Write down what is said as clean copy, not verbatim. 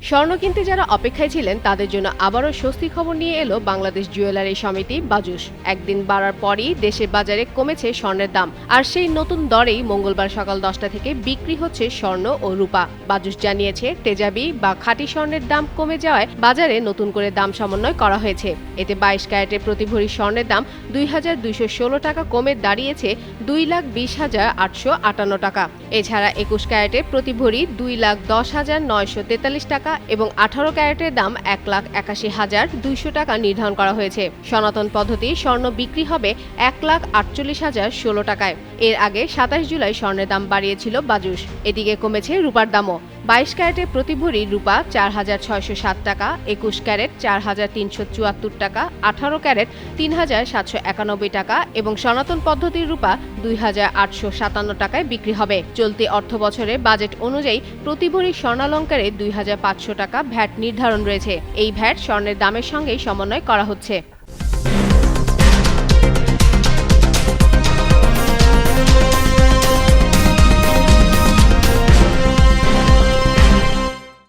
স্বর্ণ কিনতে যারা অপেক্ষায় ছিলেন তাদের জন্য আবারও স্বস্তি খবর নিয়ে এলো বাংলাদেশ জুয়েলারি সমিতি বাজুস। একদিন বাড়ার পরই দেশের বাজারে কমেছে স্বর্ণের দাম, আর সেই নতুন দরেই মঙ্গলবার সকাল 10টা থেকে বিক্রি হচ্ছে স্বর্ণ ও রূপা। বাজুস জানিয়েছে, তেজাবি বা খাঁটি স্বর্ণের দাম কমে যাওয়ায় বাজারে নতুন করে দাম সমন্বয় করা হয়েছে। এতে 22 ক্যারেটের প্রতি ভরি স্বর্ণের দাম 2,216 টাকা কমে দাঁড়িয়েছে 2,20,858 টাকা। এছাড়া 21 ক্যারেটের প্রতি ভরি 2,10,943 টাকা এবং 18 ক্যারেটের দাম 1,81,200 টাকা নির্ধারণ করা হয়েছে। সনাতন পদ্ধতি স্বর্ণ বিক্রি হবে 1,48,016 টাকায়। এর আগে 27 জুলাই স্বর্ণের দাম বাড়িয়েছিল বাজুস। এদিকে কমেছে রূপার দামও। 22 ক্যারেটের প্রতি ভরি রূপা 4,607 টাকা, 21 ক্যারেট 4,374 টাকা, 18 ক্যারেট 3,791 টাকা এবং সনাতন পদ্ধতির রূপা 2,857 টাকায় বিক্রি হবে। চলতি অর্থ বছরে বাজেট অনুযায়ী প্রতি ভরি স্বর্ণালঙ্কারে 2,500 টাকা ভ্যাট নির্ধারণ রয়েছে। এই ভ্যাট স্বর্ণের দামের সঙ্গেই সমন্বয় করা হচ্ছে।